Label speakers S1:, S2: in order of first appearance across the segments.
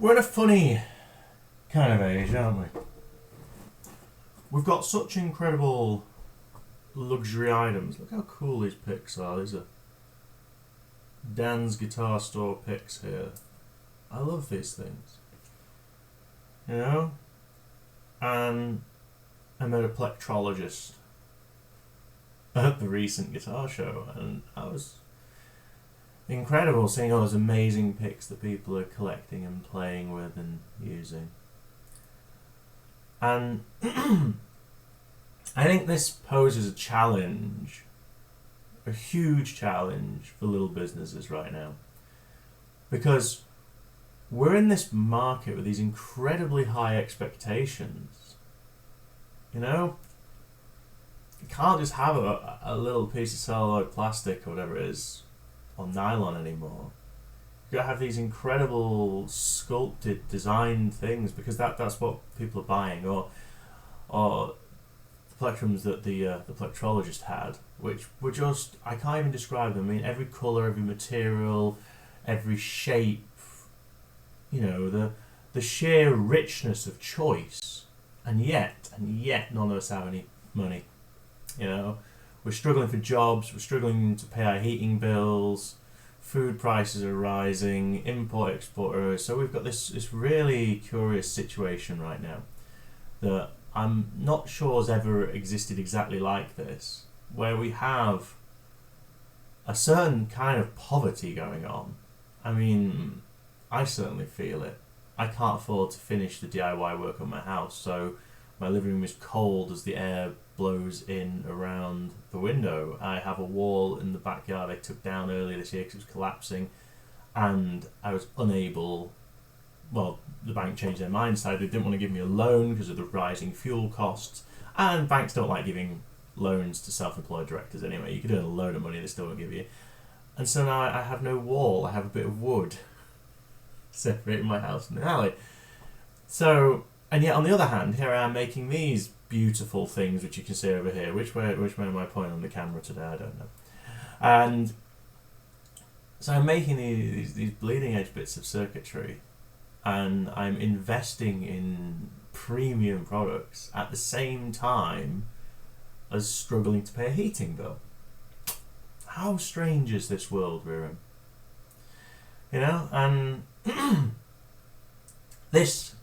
S1: We're in a funny kind of age, aren't we? We've got such incredible luxury items. Look how cool these picks are. These are Dan's Guitar Store picks here. I love these things. You know? And I met a plectrologist at the recent guitar show, and I was incredible seeing all those amazing picks that people are collecting and playing with and using. And I think this poses a challenge, a huge challenge for little businesses right now, because we're in this market with these incredibly high expectations. You know, you can't just have a little piece of celluloid plastic or whatever it is or nylon anymore. You gotta have these incredible sculpted, designed things, because that's what people are buying, or the plectrums that the plectrologist had, which were just, I can't even describe them. I mean, every colour, every material, every shape, you know, the sheer richness of choice, and yet none of us have any money. You know, we're struggling for jobs, we're struggling to pay our heating bills, food prices are rising, import-export. So we've got this really curious situation right now that I'm not sure has ever existed exactly like this, where we have a certain kind of poverty going on. I mean, I certainly feel it. I can't afford to finish the DIY work on my house, so my living room is cold as the air blows in around the window. I have a wall in the backyard I took down earlier this year because it was collapsing, and I was unable, well, the bank changed their mind, decided they didn't want to give me a loan because of the rising fuel costs, and banks don't like giving loans to self-employed directors anyway. You could earn a load of money, they still won't give you. And so now I have no wall, I have a bit of wood separating my house from the alley. So, and yet on the other hand, here I am making these beautiful things which you can see over here. Which way am I pointing on the camera today? I don't know. And so I'm making these bleeding edge bits of circuitry, and I'm investing in premium products at the same time as struggling to pay a heating bill. How strange is this world we're in? You know, and this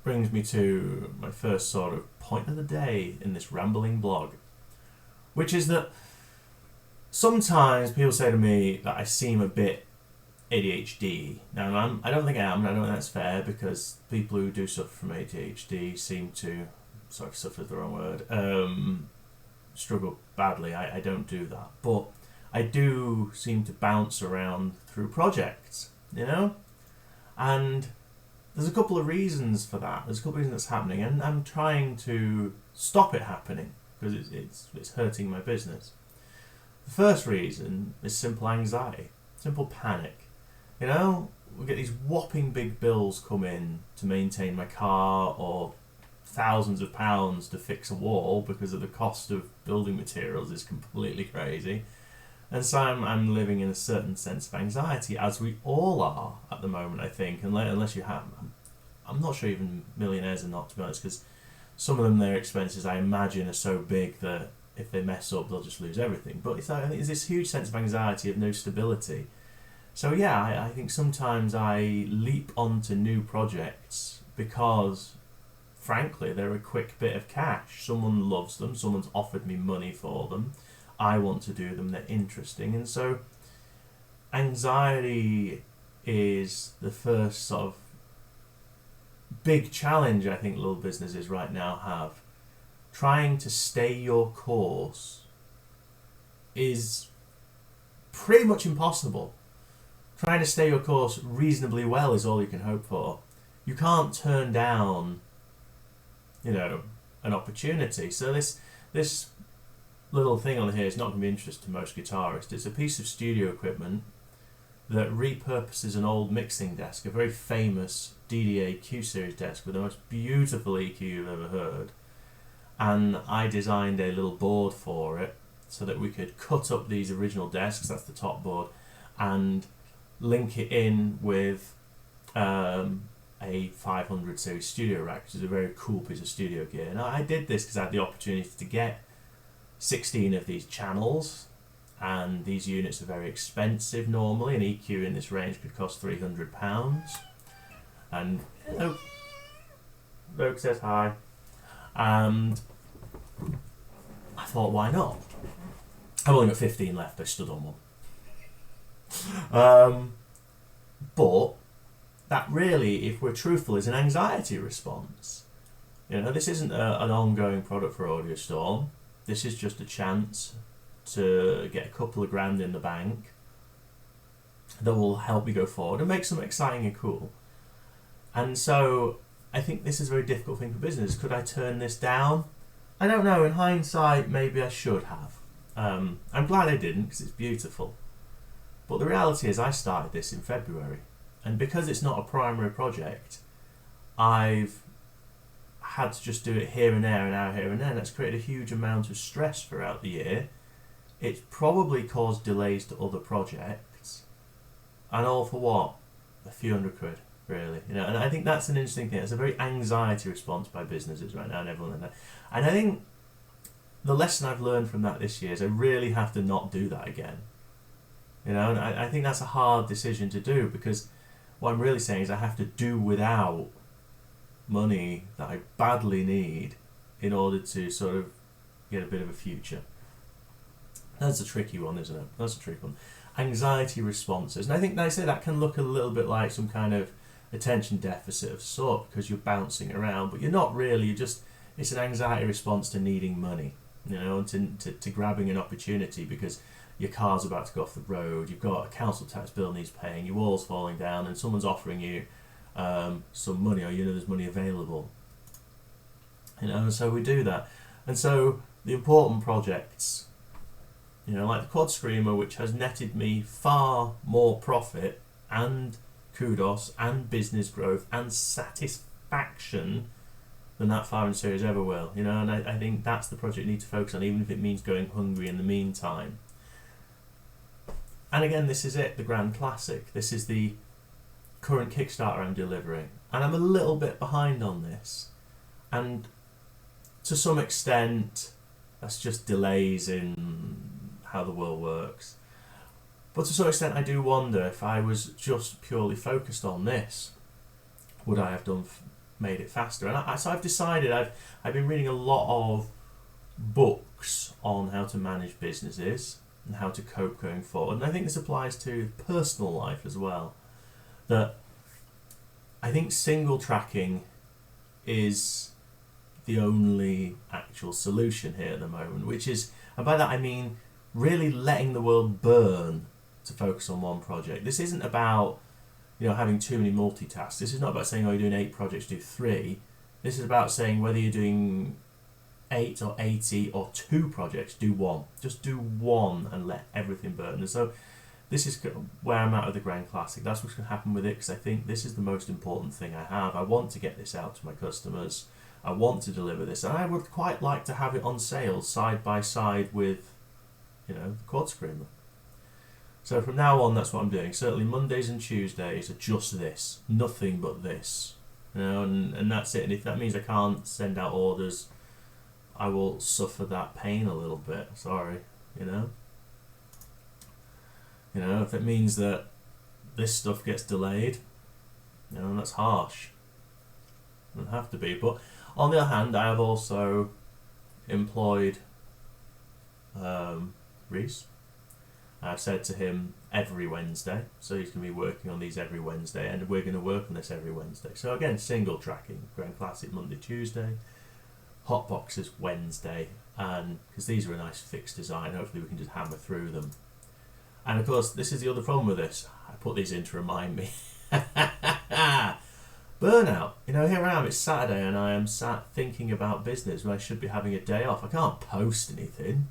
S1: brings me to my first sort of point of the day in this rambling blog, which is that sometimes people say to me that I seem a bit ADHD. Now, I don't think I am, and I don't think that's fair, because people who do suffer from ADHD seem to, sorry, suffer is the wrong word, struggle badly. I don't do that. But I do seem to bounce around through projects, you know? And there's a couple of reasons for that. There's a couple of reasons that's happening, and I'm trying to stop it happening because it's hurting my business. The first reason is simple anxiety, simple panic. You know, we get these whopping big bills come in to maintain my car, or thousands of pounds to fix a wall because of the cost of building materials is completely crazy. And so I'm living in a certain sense of anxiety, as we all are at the moment, I think, unless you have. I'm not sure even millionaires are not, to be honest, because some of them, their expenses, I imagine, are so big that if they mess up, they'll just lose everything. But I think there's this huge sense of anxiety, of no stability. So yeah, I think sometimes I leap onto new projects because, frankly, they're a quick bit of cash. Someone loves them, someone's offered me money for them, I want to do them, they're interesting. And so anxiety is the first sort of big challenge I think little businesses right now have. Trying to stay your course is pretty much impossible. Trying to stay your course reasonably well is all you can hope for. You can't turn down, you know, an opportunity. So this little thing on here is not going to be interesting to most guitarists. It's a piece of studio equipment that repurposes an old mixing desk, a very famous DDA Q series desk with the most beautiful EQ you've ever heard. And I designed a little board for it so that we could cut up these original desks, that's the top board, and link it in with a a 500 series studio rack, which is a very cool piece of studio gear. And I did this because I had the opportunity to get 16 of these channels, and these units are very expensive normally. An EQ in this range could cost £300. And Luke says hi. And I thought, why not? I've only got 15 left. I stood on one. But that really, if we're truthful, is an anxiety response. This isn't an ongoing product for Audio Storm. This is just a chance to get a couple of grand in the bank that will help me go forward and make something exciting and cool. And so I think this is a very difficult thing for business. Could I turn this down? I don't know. In hindsight, maybe I should have. I'm glad I didn't, because it's beautiful. But the reality is I started this in February. And because it's not a primary project, I've had to just do it here and there and out here and there. And that's created a huge amount of stress throughout the year. It's probably caused delays to other projects. And all for what? A few £100, really. And I think that's an interesting thing. It's a very anxiety response by businesses right now and everyone like that. And I think the lesson I've learned from that this year is I really have to not do that again. And I think that's a hard decision to do, because what I'm really saying is I have to do without money that I badly need in order to sort of get a bit of a future. That's a tricky one, isn't it? That's a tricky one. Anxiety responses. And I think, like I say, that can look a little bit like some kind of attention deficit of sort, because you're bouncing around, but you're not really. It's an anxiety response to needing money, to grabbing an opportunity because your car's about to go off the road, you've got a council tax bill needs paying, your wall's falling down, and someone's offering you some money, or there's money available. And so we do that. And so the important projects, like the Quad Screamer, which has netted me far more profit and kudos and business growth and satisfaction than that 500 series ever will. And I think that's the project you need to focus on, even if it means going hungry in the meantime. And again, this is it, the Grand Classic. This is the current Kickstarter I'm delivering. And I'm a little bit behind on this. And to some extent, that's just delays in how the world works. But to some extent, I do wonder, if I was just purely focused on this, would I have made it faster? And so I've decided, I've been reading a lot of books on how to manage businesses and how to cope going forward. And I think this applies to personal life as well. That I think single tracking is the only actual solution here at the moment, which is, and by that I mean really letting the world burn to focus on one project. This isn't about having too many multitasks. This is not about saying, you're doing 8 projects, do 3. This is about saying whether you're doing 8 or 80 or 2 projects, do 1. Just do 1 and let everything burn. And so this is where I'm at with the Grand Classic. That's what's going to happen with it, because I think this is the most important thing I have. I want to get this out to my customers. I want to deliver this. And I would quite like to have it on sale side by side with, the Quad Screamer. So from now on, that's what I'm doing. Certainly Mondays and Tuesdays are just this. Nothing but this. And that's it. And if that means I can't send out orders, I will suffer that pain a little bit. Sorry, if it means that this stuff gets delayed, that's harsh. It doesn't have to be. But on the other hand, I have also employed Reese. I've said to him every Wednesday, so he's going to be working on these every Wednesday, and we're going to work on this every Wednesday. So again, single tracking, Grand Classic Monday, Tuesday, hot boxes Wednesday, and because these are a nice fixed design, hopefully we can just hammer through them. And of course, this is the other problem with this. I put these in to remind me. Burnout. Here I am, it's Saturday, and I am sat thinking about business when I should be having a day off. I can't post anything.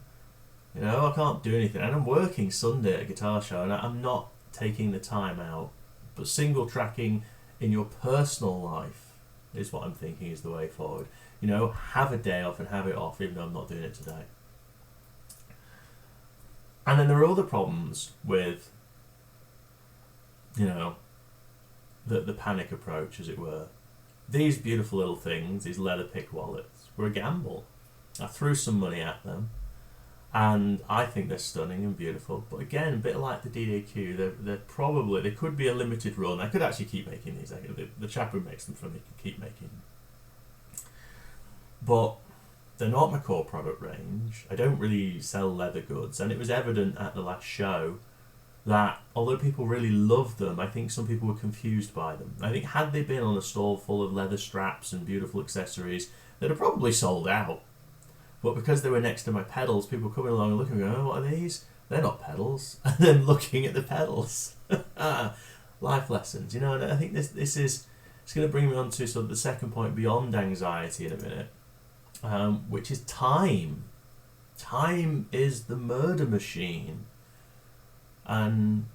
S1: I can't do anything. And I'm working Sunday at a guitar show, and I'm not taking the time out. But single tracking in your personal life is what I'm thinking is the way forward. Have a day off and have it off, even though I'm not doing it today. And then there are other problems with, the panic approach, as it were. These beautiful little things, these leather pick wallets, were a gamble. I threw some money at them, and I think they're stunning and beautiful. But again, a bit like the DDQ, they could be a limited run. I could actually keep making these. The chap who makes them for me can keep making them. But they're not my core product range. I don't really sell leather goods, and it was evident at the last show that although people really loved them, I think some people were confused by them. I think had they been on a stall full of leather straps and beautiful accessories, they'd have probably sold out. But because they were next to my pedals, people were coming along and looking and going, oh, what are these? They're not pedals. And then looking at the pedals. Life lessons, you know, and I think this is, it's going to bring me on to sort of the second point beyond anxiety in a minute, which is time. Time is the murder machine. And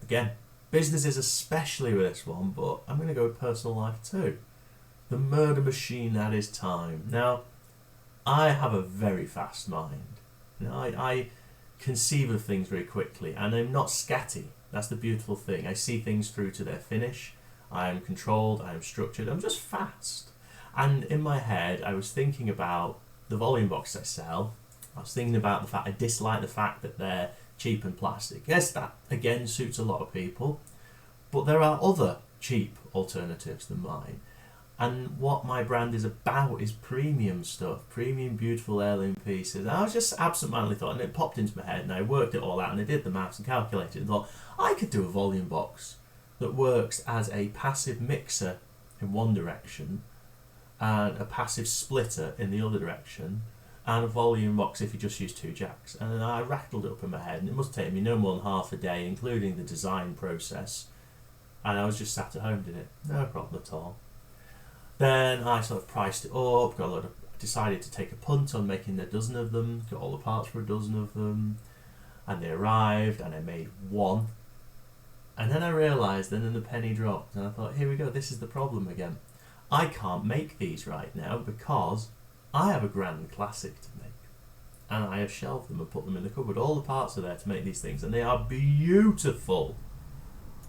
S1: again, businesses especially with this one, but I'm going to go with personal life too. The murder machine that is time. Now, I have a very fast mind. You know, I conceive of things very quickly, and I'm not scatty. That's the beautiful thing. I see things through to their finish. I am controlled, I am structured, I'm just fast. And in my head, I was thinking about the volume boxes I sell. I was thinking about the fact I dislike the fact that they're cheap and plastic. Yes, that again suits a lot of people, but there are other cheap alternatives than mine. And what my brand is about is premium stuff, premium beautiful heirloom pieces. And I was just absentmindedly thought, and it popped into my head, and I worked it all out, and I did the maths and calculated and thought, I could do a volume box that works as a passive mixer in one direction, and a passive splitter in the other direction, and a volume box if you just use two jacks. And then I rattled it up in my head, and it must take me no more than half a day, including the design process. And I was just sat at home doing it, no problem at all. Then I sort of priced it up, decided to take a punt on making a dozen of them, got all the parts for a dozen of them, and they arrived, and I made one. And then I realised, and then the penny dropped, and I thought, here we go, this is the problem again. I can't make these right now because I have a grand classic to make, and I have shelved them and put them in the cupboard. All the parts are there to make these things, and they are beautiful.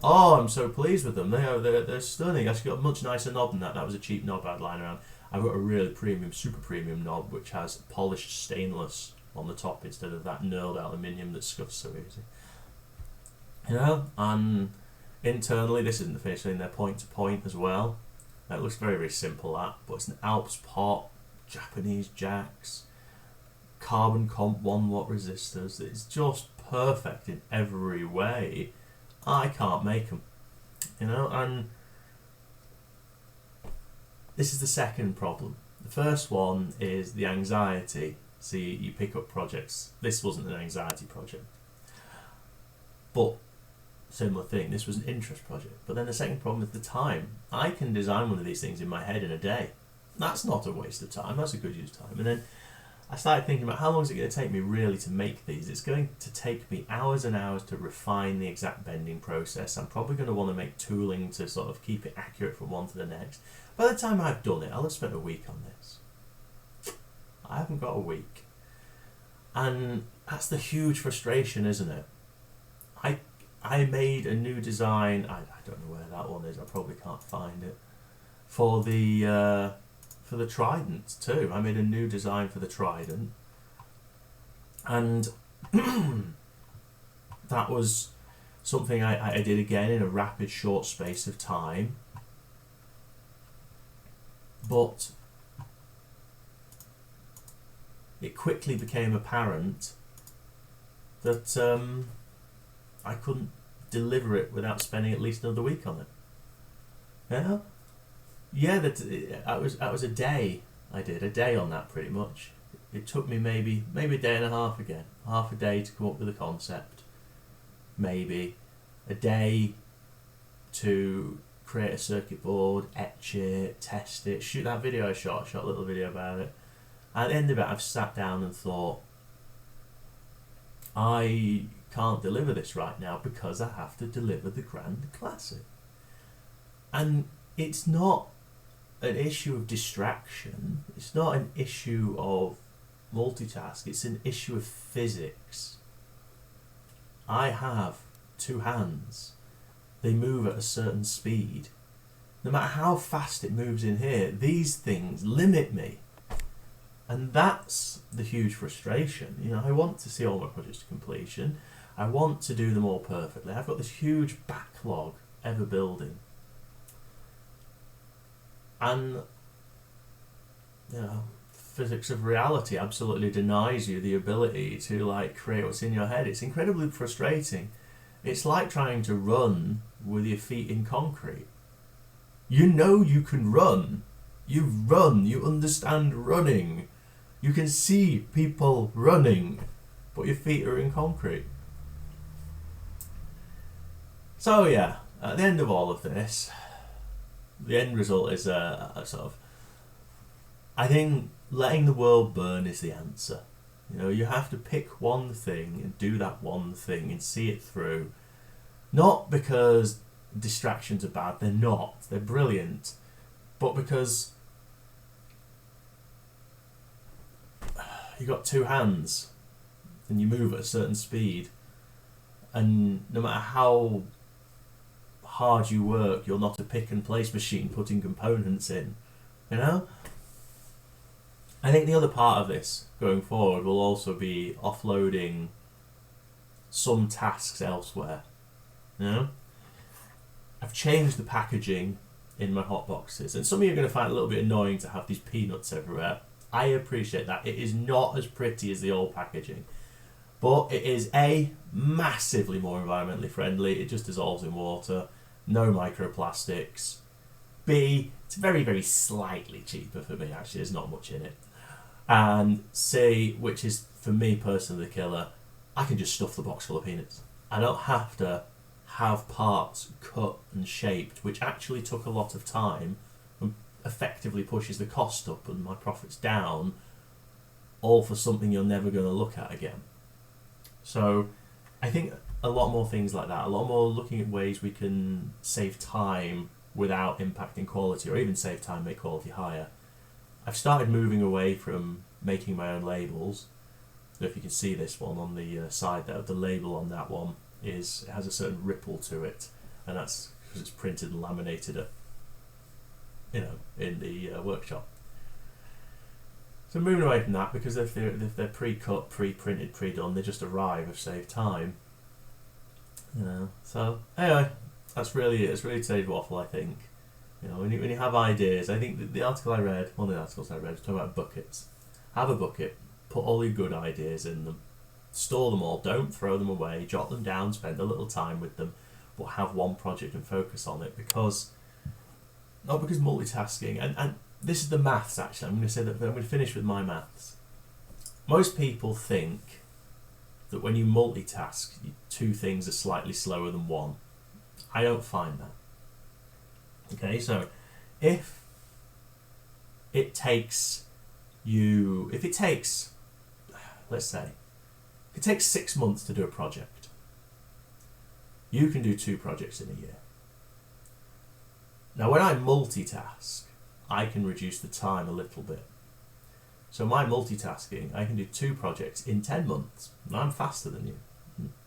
S1: Oh, I'm so pleased with them. They're stunning. I actually got a much nicer knob than that. That was a cheap knob I'd lying around. I've got a really premium, super premium knob which has polished stainless on the top instead of that knurled aluminium that scuffs so easy. You know, and internally this isn't the finished thing. They're point to point as well. It looks very, very simple, that, but it's an Alps pot, Japanese jacks, carbon comp 1 watt resistors. It's just perfect in every way. I can't make them, you know, and this is the second problem. The first one is the anxiety. See, you pick up projects. This wasn't an anxiety project, but similar thing, this was an interest project. But then the second problem is the time. I can design one of these things in my head in a day. That's not a waste of time, that's a good use of time. And then I started thinking about how long is it going to take me really to make these. It's going to take me hours and hours to refine the exact bending process. I'm probably going to want to make tooling to sort of keep it accurate from one to the next. By the time I've done it, I'll have spent a week on this. I haven't got a week. And that's the huge frustration, isn't it? I made a new design, I don't know where that one is, I probably can't find it, for the Trident too. I made a new design for the Trident, and that was something I did again in a rapid short space of time, but it quickly became apparent that I couldn't deliver it without spending at least another week on it. Yeah, that was a day. I did a day on that pretty much. It took me maybe a day and a half again, half a day to come up with a concept, maybe a day to create a circuit board, etch it, test it, shoot that video I shot a little video about it. At the end of it, I've sat down and thought, I can't deliver this right now because I have to deliver the Grand Classic. And it's not an issue of distraction, it's not an issue of multitask, it's an issue of physics. I have two hands they move at a certain speed. No matter how fast it moves in here, these things limit me. And that's the huge frustration. You know, I want to see all my projects to completion. I want to do them all perfectly. I've got this huge backlog ever building. And, you know, physics of reality absolutely denies you the ability to like create what's in your head. It's incredibly frustrating. It's like trying to run with your feet in concrete. You know you can run. You've run. You understand running. You can see people running, but your feet are in concrete. So yeah, at the end of all of this, the end result is a sort of, I think letting the world burn is the answer. You know, you have to pick one thing and do that one thing and see it through. Not because distractions are bad, they're not, they're brilliant, but because you got two hands and you move at a certain speed, and no matter how hard you work, you're not a pick and place machine putting components in, you know? I think the other part of this going forward will also be offloading some tasks elsewhere, you know? I've changed the packaging in my hot boxes, and some of you are going to find it a little bit annoying to have these peanuts everywhere. I appreciate that. It is not as pretty as the old packaging, but it is A, massively more environmentally friendly. It just dissolves in water. No microplastics. B, it's very, very slightly cheaper for me, actually. There's not much in it. And C, which is for me personally the killer, I can just stuff the box full of peanuts. I don't have to have parts cut and shaped, which actually took a lot of time and effectively pushes the cost up and my profits down, all for something you're never going to look at again. So I think a lot more things like that, a lot more looking at ways we can save time without impacting quality, or even save time, make quality higher. I've started moving away from making my own labels. So if you can see this one on the side there, the label on that one it has a certain ripple to it, and that's because it's printed and laminated in the workshop. So moving away from that, because if they're pre-cut, pre-printed, pre-done, they just arrive, have saved time. You know. So anyway, that's really it. It's really today's waffle, I think. You know, when you have ideas, I think the article I read, one of the articles I read, was talking about buckets. Have a bucket, put all your good ideas in them, store them all, don't throw them away, jot them down, spend a little time with them, but have one project and focus on it, because multitasking, and this is the maths actually, I'm going to say that I'm going to finish with my maths. Most people think that when you multitask, two things are slightly slower than one. I don't find that. Okay, so if it takes, let's say, if it takes 6 months to do a project, you can do 2 projects in a year. Now when I multitask, I can reduce the time a little bit. So my multitasking, I can do 2 projects in 10 months. Now I'm faster than you.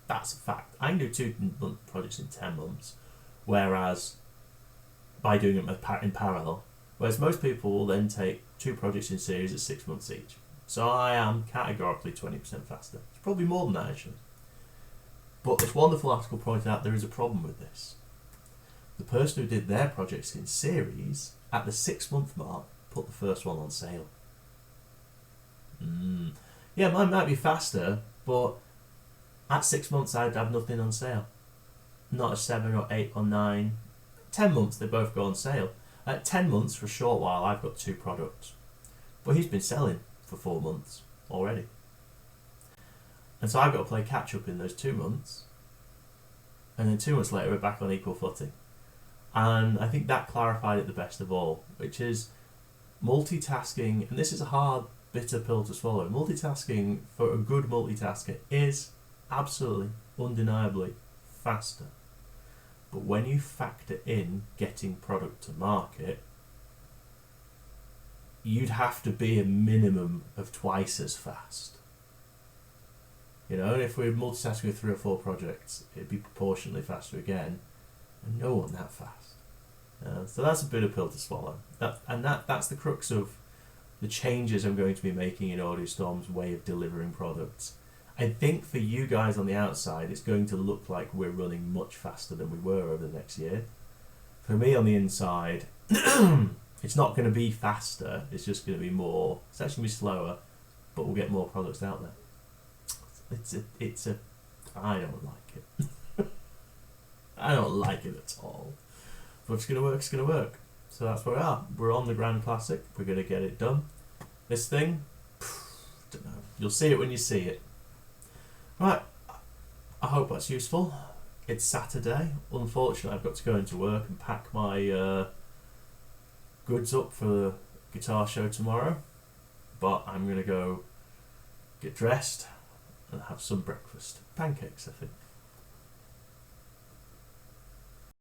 S1: That's a fact. I can do 2 projects in 10 months, whereas by doing it in parallel, whereas most people will then take 2 projects in series at 6 months each. So I am categorically 20% faster. It's probably more than that actually. But this wonderful article pointed out there is a problem with this. The person who did their projects in series, at the 6-month mark, put the first one on sale. Yeah, mine might be faster, but at 6 months I'd have nothing on sale. Not a 7 or 8 or 9. 10 months they both go on sale. At 10 months, for a short while, I've got 2 products. But he's been selling for 4 months already. And so I've got to play catch up in those 2 months. And then 2 months later we're back on equal footing. And I think that clarified it the best of all, which is multitasking, and this is a hard, bitter pill to swallow. Multitasking, for a good multitasker, is absolutely, undeniably faster. But when you factor in getting product to market, you'd have to be a minimum of twice as fast. You know, if we're multitasking with 3 or 4 projects, it'd be proportionally faster again. And no one that fast. So that's a bitter pill to swallow. That's the crux of the changes I'm going to be making in AudioStorm's way of delivering products. I think for you guys on the outside, it's going to look like we're running much faster than we were over the next year. For me on the inside, it's not going to be faster, it's just going to be more, it's actually going to be slower, but we'll get more products out there. I don't like it. I don't like it at all. But if it's going to work, it's going to work. So that's where we are. We're on the Grand Classic, we're going to get it done. This thing, don't know. You'll see it when you see it. Right, I hope that's useful. It's Saturday. Unfortunately, I've got to go into work and pack my goods up for the guitar show tomorrow. But I'm going to go get dressed and have some breakfast. Pancakes, I think.